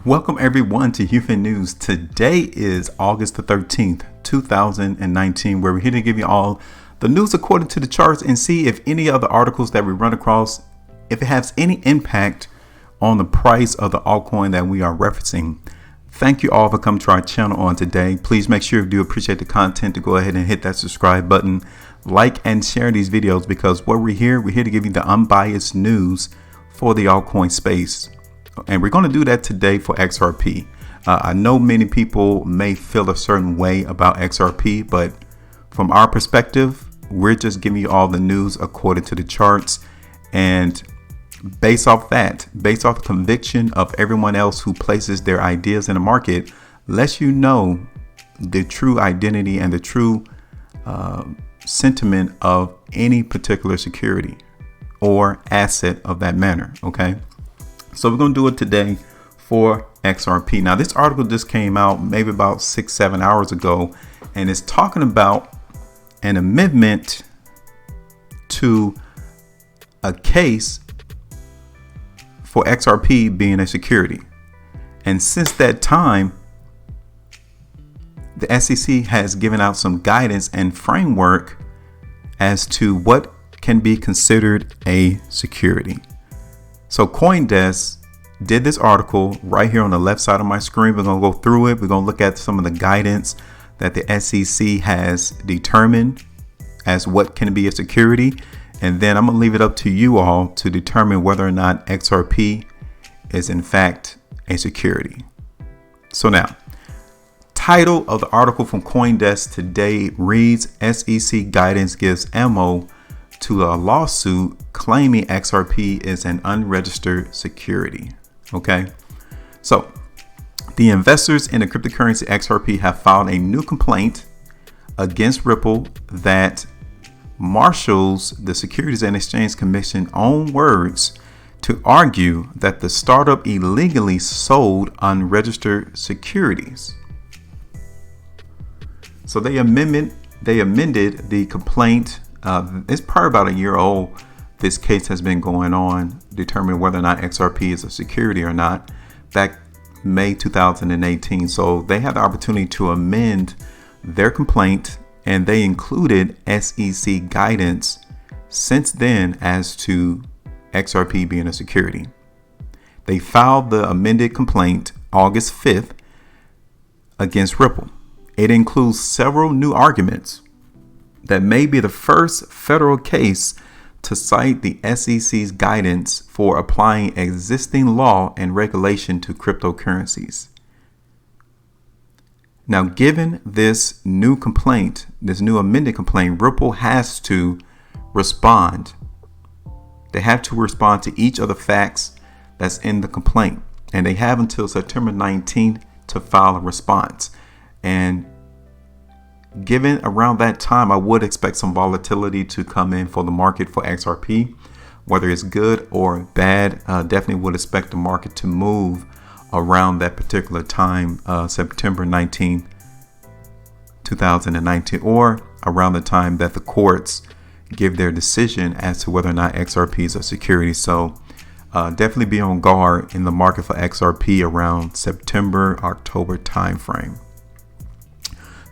Welcome everyone to HueFin News. Today is August the 13th, 2019, where we're here to give you all the news according to the charts and see if any of the articles that we run across, if it has any impact on the price of the altcoin that we are referencing. Thank you all for coming to our channel on today. Please make sure if you do appreciate the content to go ahead and hit that subscribe button, like and share these videos, because what we're here to give you the unbiased news for the altcoin space. And we're going to do that today for XRP. I know many people may feel a certain way about XRP, but from our perspective, we're just giving you all the news according to the charts. And based off the conviction of everyone else who places their ideas in the market, lets you know the true identity and the true sentiment of any particular security or asset of that manner. Okay. So we're going to do it today for XRP. Now, this article just came out maybe about 6-7 hours ago, and it's talking about an amendment to a case for XRP being a security. And since that time, the SEC has given out some guidance and framework as to what can be considered a security. So CoinDesk did this article right here on the left side of my screen. We're going to go through it. We're going to look at some of the guidance that the SEC has determined as what can be a security. And then I'm going to leave it up to you all to determine whether or not XRP is in fact a security. So now, title of the article from CoinDesk today reads, SEC guidance gives ammo to a lawsuit claiming XRP is an unregistered security. Okay, so the investors in the cryptocurrency XRP have filed a new complaint against Ripple that marshals the Securities and Exchange Commission own words to argue that the startup illegally sold unregistered securities. So they amended the complaint. It's probably about a year old. This case has been going on, determining whether or not XRP is a security or not, back May 2018. So they had the opportunity to amend their complaint, and they included SEC guidance since then as to XRP being a security. They filed the amended complaint August 5th against Ripple. It includes several new arguments that may be the first federal case to cite the SEC's guidance for applying existing law and regulation to cryptocurrencies. Now, given this new complaint, this new amended complaint, Ripple has to respond. They have to respond to each of the facts that's in the complaint, and they have until September 19th to file a response. And given around that time, I would expect some volatility to come in for the market for XRP, whether it's good or bad. Definitely would expect the market to move around that particular time, September 19th, 2019, or around the time that the courts give their decision as to whether or not XRP is a security. So definitely be on guard in the market for XRP around September, October timeframe.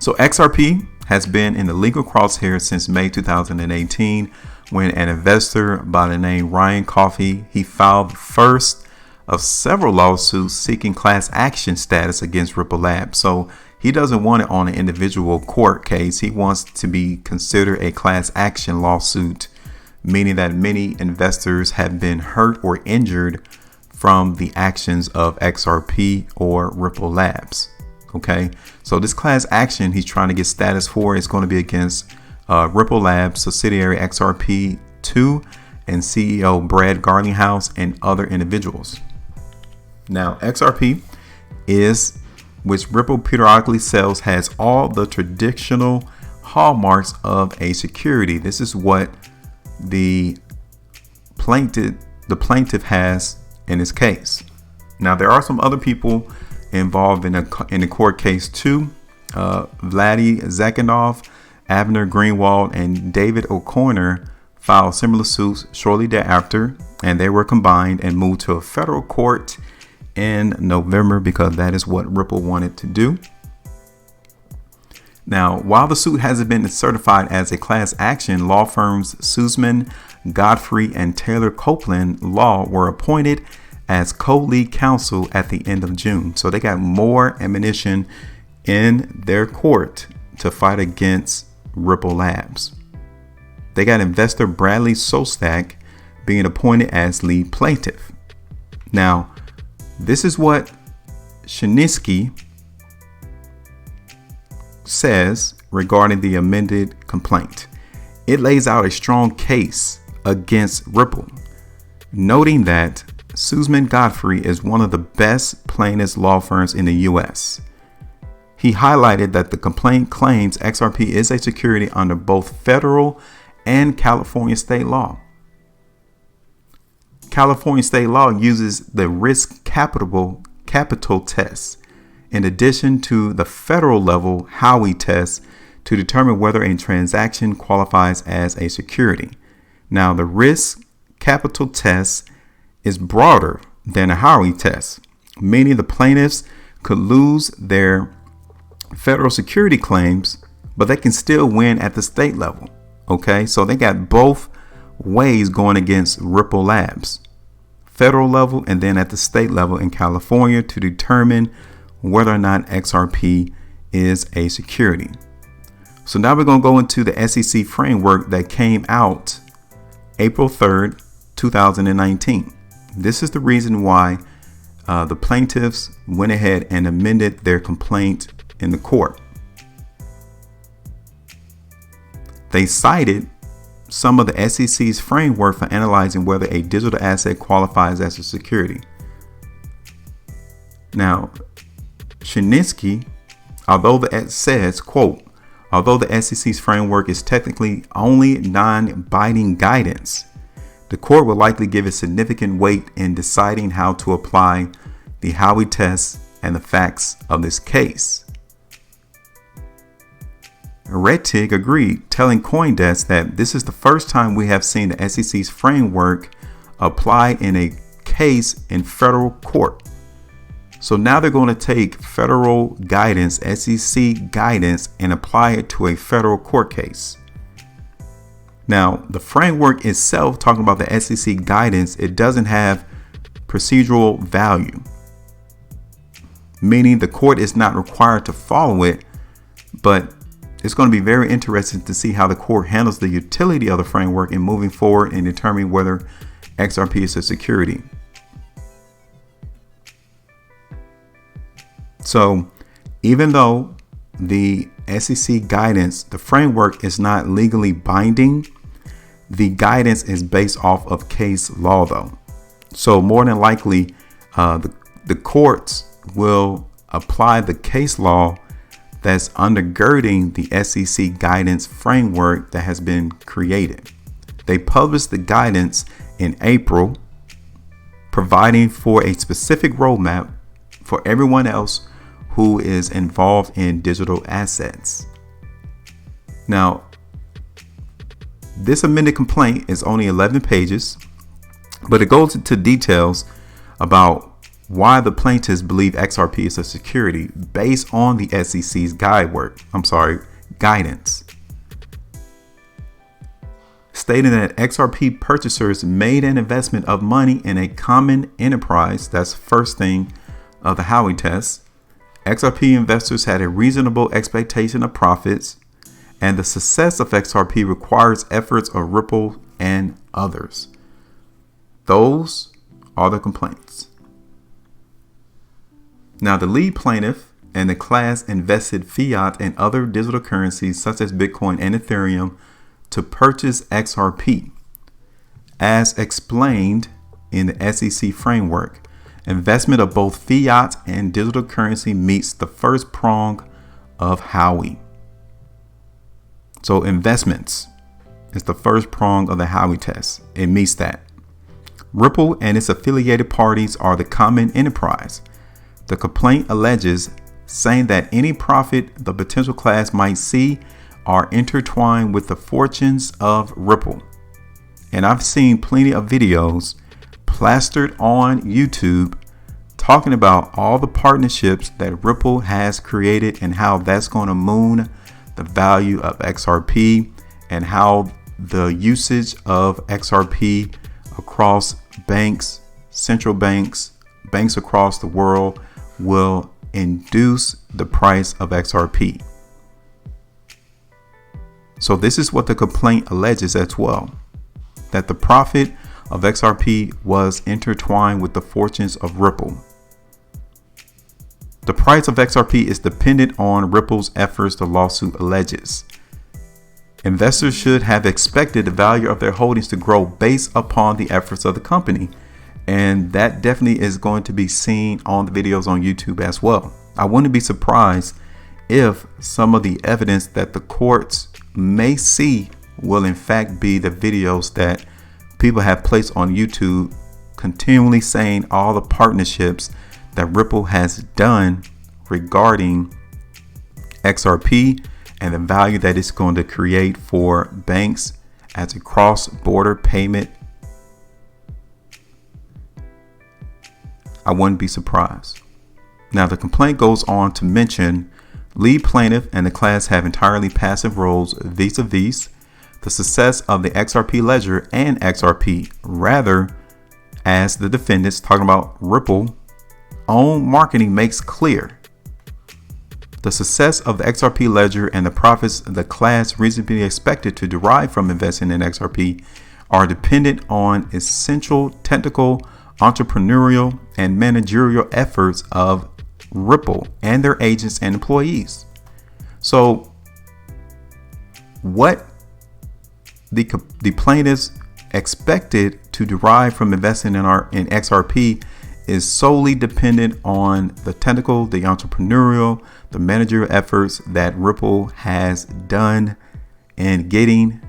So XRP has been in the legal crosshairs since May 2018, when an investor by the name Ryan Coffey, he filed the first of several lawsuits seeking class action status against Ripple Labs. So he doesn't want it on an individual court case. He wants to be considered a class action lawsuit, meaning that many investors have been hurt or injured from the actions of XRP or Ripple Labs. Okay, so this class action he's trying to get status for is going to be against Ripple Labs subsidiary XRP2 and CEO Brad Garlinghouse and other individuals. Now, XRP is, which Ripple periodically sells, has all the traditional hallmarks of a security. This is what the plaintiff has in his case. Now, there are some other people involved in the court case too. Vladi Zakhanov, Abner Greenwald, and David O'Connor filed similar suits shortly thereafter, and they were combined and moved to a federal court in November because that is what Ripple wanted to do. Now, while the suit hasn't been certified as a class action, law firms Sussman, Godfrey, and Taylor Copeland Law were appointed as co-lead counsel at the end of June. So they got more ammunition in their court to fight against Ripple Labs. They got investor Bradley Sostak being appointed as lead plaintiff. Now, this is what Shinsky says regarding the amended complaint. It lays out a strong case against Ripple, noting that Sussman Godfrey is one of the best plaintiffs law firms in the U.S. He highlighted that the complaint claims XRP is a security under both federal and California state law. California state law uses the risk capital test in addition to the federal level Howey test to determine whether a transaction qualifies as a security. Now, the risk capital test is broader than a Howey test, meaning the plaintiffs could lose their federal security claims, but they can still win at the state level. Okay, so they got both ways going against Ripple Labs, federal level and then at the state level in California to determine whether or not XRP is a security. So now we're going to go into the SEC framework that came out April 3rd, 2019. This is the reason why the plaintiffs went ahead and amended their complaint in the court. They cited some of the SEC's framework for analyzing whether a digital asset qualifies as a security. Now, Shinsky, although it says, quote, although the SEC's framework is technically only non-binding guidance, the court will likely give it significant weight in deciding how to apply the Howey test and the facts of this case. Rettig agreed, telling CoinDesk that this is the first time we have seen the SEC's framework applied in a case in federal court. So now they're going to take federal guidance, SEC guidance, and apply it to a federal court case. Now, the framework itself, talking about the SEC guidance, it doesn't have procedural value, meaning the court is not required to follow it, but it's going to be very interesting to see how the court handles the utility of the framework in moving forward and determining whether XRP is a security. So even though the SEC guidance, the framework is not legally binding, the guidance is based off of case law though. So more than likely, the courts will apply the case law that's undergirding the SEC guidance framework that has been created. They published the guidance in April, providing for a specific roadmap for everyone else who is involved in digital assets. Now, this amended complaint is only 11 pages, but it goes into details about why the plaintiffs believe XRP is a security based on the SEC's guidance, stating that XRP purchasers made an investment of money in a common enterprise. That's first thing of the Howey test. XRP investors had a reasonable expectation of profits, and the success of XRP requires efforts of Ripple and others. Those are the complaints. Now, the lead plaintiff and the class invested fiat and other digital currencies such as Bitcoin and Ethereum to purchase XRP. As explained in the SEC framework, investment of both fiat and digital currency meets the first prong of Howey. So investments is the first prong of the Howey test. It meets that. Ripple and its affiliated parties are the common enterprise. The complaint alleges, saying that any profit the potential class might see are intertwined with the fortunes of Ripple. And I've seen plenty of videos plastered on YouTube talking about all the partnerships that Ripple has created and how that's going to moon the value of XRP, and how the usage of XRP across banks, central banks, banks across the world will induce the price of XRP. So this is what the complaint alleges as well, that the profit of XRP was intertwined with the fortunes of Ripple. The price of XRP is dependent on Ripple's efforts, the lawsuit alleges. Investors should have expected the value of their holdings to grow based upon the efforts of the company. And that definitely is going to be seen on the videos on YouTube as well. I wouldn't be surprised if some of the evidence that the courts may see will in fact be the videos that people have placed on YouTube, continually saying all the partnerships that Ripple has done regarding XRP and the value that it's going to create for banks as a cross-border payment. I wouldn't be surprised. Now, the complaint goes on to mention lead plaintiff and the class have entirely passive roles vis-a-vis the success of the XRP ledger and XRP, rather as the defendants, talking about Ripple, own marketing makes clear. The success of the XRP ledger and the profits the class reasonably expected to derive from investing in XRP are dependent on essential technical, entrepreneurial, and managerial efforts of Ripple and their agents and employees. So what the plaintiffs expected to derive from investing in XRP is solely dependent on the technical, the entrepreneurial, the managerial efforts that Ripple has done in getting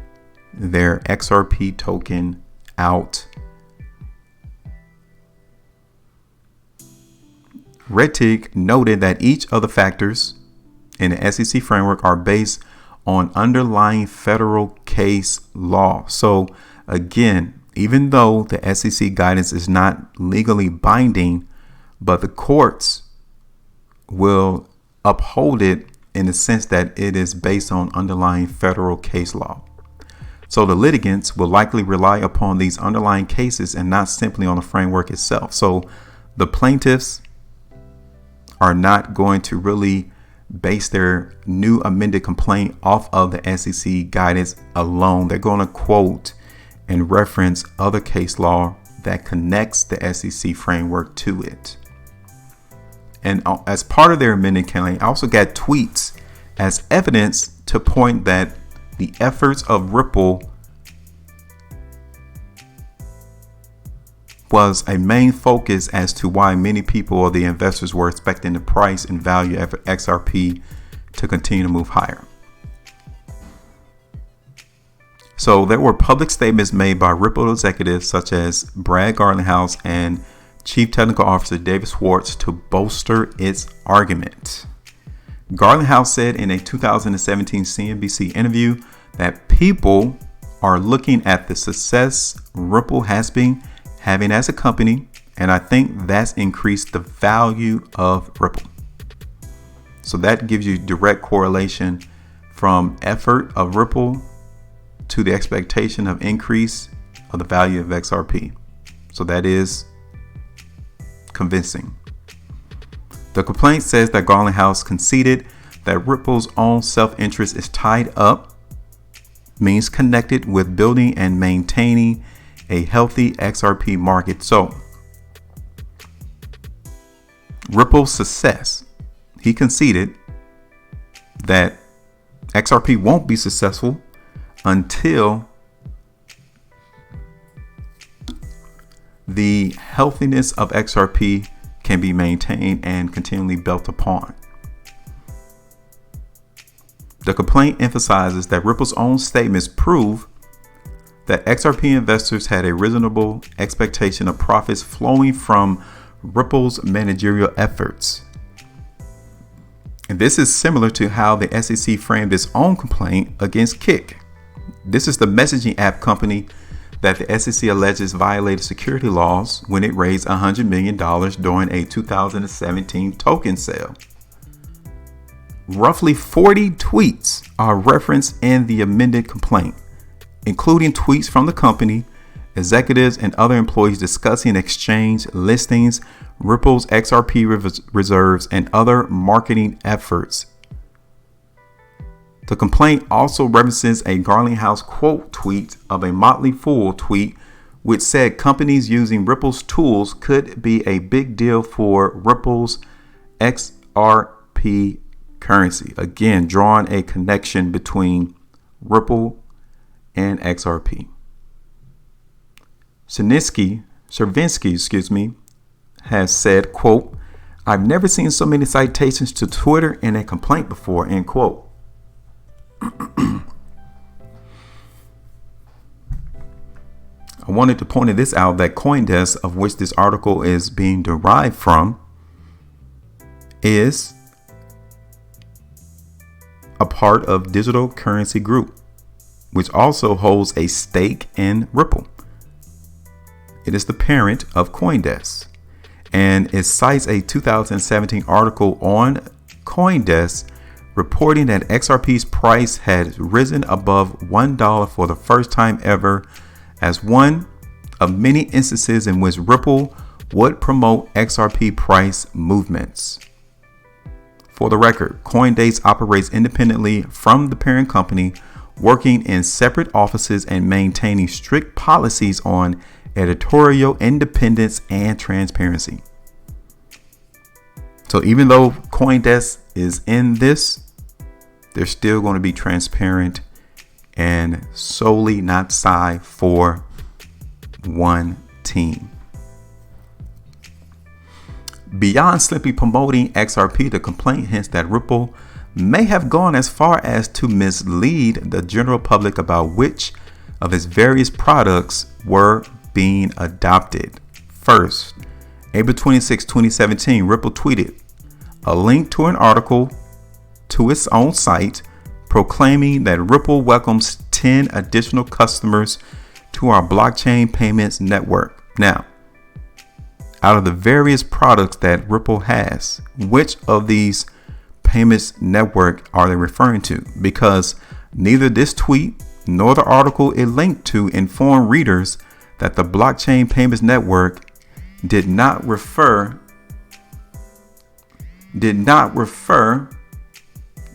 their XRP token out. Rettig noted that each of the factors in the SEC framework are based on underlying federal case law. So again, even though the SEC guidance is not legally binding, but the courts will uphold it in the sense that it is based on underlying federal case law. So the litigants will likely rely upon these underlying cases and not simply on the framework itself. So the plaintiffs are not going to really base their new amended complaint off of the SEC guidance alone. They're going to quote and reference other case law that connects the SEC framework to it. And as part of their amended complaint, I also got tweets as evidence to point that the efforts of Ripple was a main focus as to why many people or the investors were expecting the price and value of XRP to continue to move higher. So there were public statements made by Ripple executives such as Brad Garlinghouse and Chief Technical Officer David Schwartz to bolster its argument. Garlinghouse said in a 2017 CNBC interview that people are looking at the success Ripple has been having as a company, and I think that's increased the value of Ripple. So that gives you direct correlation from effort of Ripple to the expectation of increase of the value of XRP. So that is convincing. The complaint says that Garlinghouse conceded that Ripple's own self-interest is tied up, means connected with building and maintaining a healthy XRP market. So Ripple's success, he conceded that XRP won't be successful until the healthiness of XRP can be maintained and continually built upon. The complaint emphasizes that Ripple's own statements prove that XRP investors had a reasonable expectation of profits flowing from Ripple's managerial efforts. And this is similar to how the SEC framed its own complaint against Kik. This is the messaging app company that the SEC alleges violated security laws when it raised $100 million during a 2017 token sale. Roughly 40 tweets are referenced in the amended complaint, including tweets from the company, executives, and other employees discussing exchange listings, Ripple's XRP reserves, and other marketing efforts. The complaint also references a Garlinghouse quote tweet of a Motley Fool tweet, which said companies using Ripple's tools could be a big deal for Ripple's XRP currency. Again, drawing a connection between Ripple and XRP. Cervinsky, has said, quote, "I've never seen so many citations to Twitter in a complaint before," end quote. I wanted to point this out that CoinDesk, of which this article is being derived from, is a part of Digital Currency Group, which also holds a stake in Ripple. It is the parent of CoinDesk, and it cites a 2017 article on CoinDesk reporting that XRP's price had risen above $1 for the first time ever, as one of many instances in which Ripple would promote XRP price movements. For the record, CoinDesk operates independently from the parent company, working in separate offices and maintaining strict policies on editorial independence and transparency. So even though CoinDesk is in this, they're still going to be transparent and solely not side for one team. Beyond simply promoting XRP, the complaint hints that Ripple may have gone as far as to mislead the general public about which of its various products were being adopted. First, April 26, 2017, Ripple tweeted a link to an article to its own site proclaiming that Ripple welcomes 10 additional customers to our blockchain payments network. Now, out of the various products that Ripple has, which of these payments network are they referring to? Because neither this tweet nor the article it linked to inform readers that the blockchain payments network did not refer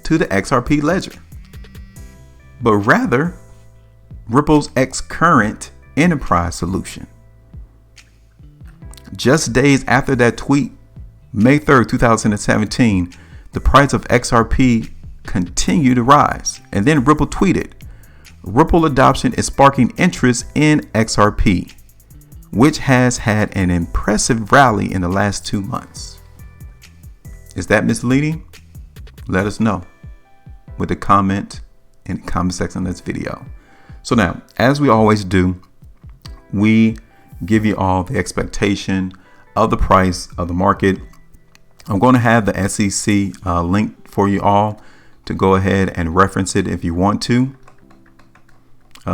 to the XRP ledger, but rather Ripple's X-Current enterprise solution. Just days after that tweet, May 3rd, 2017, the price of XRP continued to rise. And then Ripple tweeted, Ripple adoption is sparking interest in XRP, which has had an impressive rally in the last 2 months. Is that misleading? Let us know with a comment in the comment section of this video. So now, as we always do, we give you all the expectation of the price of the market. I'm going to have the SEC link for you all to go ahead and reference it if you want to.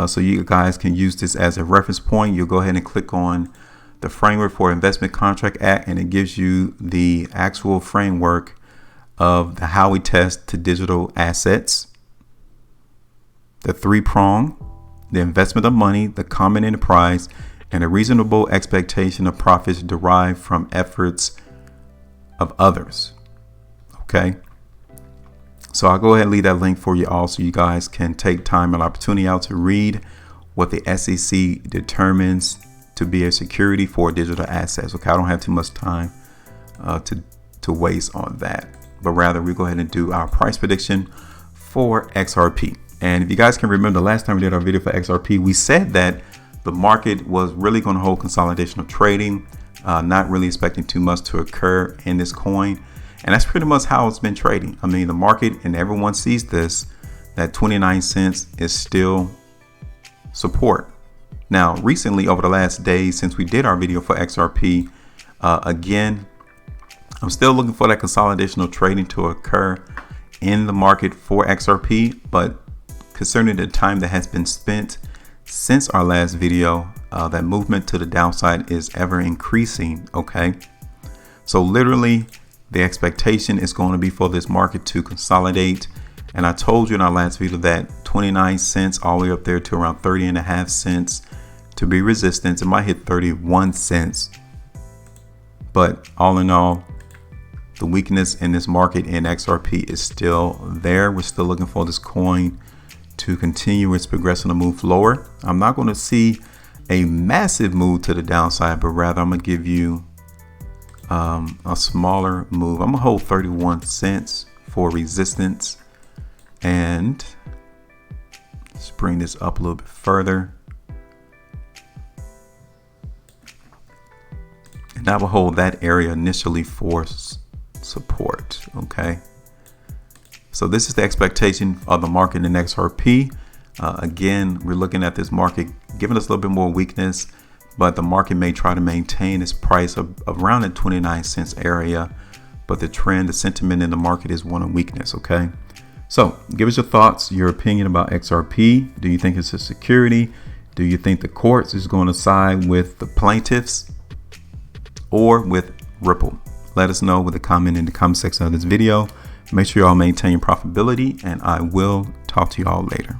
So you guys can use this as a reference point. You'll go ahead and click on the Framework for Investment Contract Act, and it gives you the actual framework of the Howey test to digital assets, the 3-prong, the investment of money, the common enterprise, and a reasonable expectation of profits derived from efforts of others. Okay. So I'll go ahead and leave that link for you all so you guys can take time and opportunity out to read what the SEC determines to be a security for digital assets. Okay, I don't have too much time to waste on that, but rather we go ahead and do our price prediction for XRP. And if you guys can remember, the last time we did our video for XRP, we said that the market was really going to hold consolidation of trading, not really expecting too much to occur in this coin. And that's pretty much how it's been trading. I mean, the market and everyone sees this, that 29 cents is still support. Now, recently, over the last days since we did our video for XRP, again, I'm still looking for that consolidation of trading to occur in the market for XRP. But concerning the time that has been spent since our last video, that movement to the downside is ever increasing. Okay, so literally the expectation is going to be for this market to consolidate. And I told you in our last video that 29 cents all the way up there to around 30.5 cents to be resistance. It might hit 31 cents. But all in all, the weakness in this market in XRP is still there. We're still looking for this coin to continue its progression to move lower. I'm not going to see a massive move to the downside, but rather I'm going to give you a smaller move. I'm going to hold 31 cents for resistance. And let's bring this up a little bit further. And I will hold that area initially for support. Okay. So this is the expectation of the market in XRP. Again, we're looking at this market giving us a little bit more weakness, but the market may try to maintain its price of around the 29 cents area. But the trend, the sentiment in the market is one of weakness. Okay. So give us your thoughts, your opinion about XRP. Do you think it's a security? Do you think the courts is going to side with the plaintiffs or with Ripple? Let us know with a comment in the comment section of this video. Make sure y'all maintain your profitability, and I will talk to y'all later.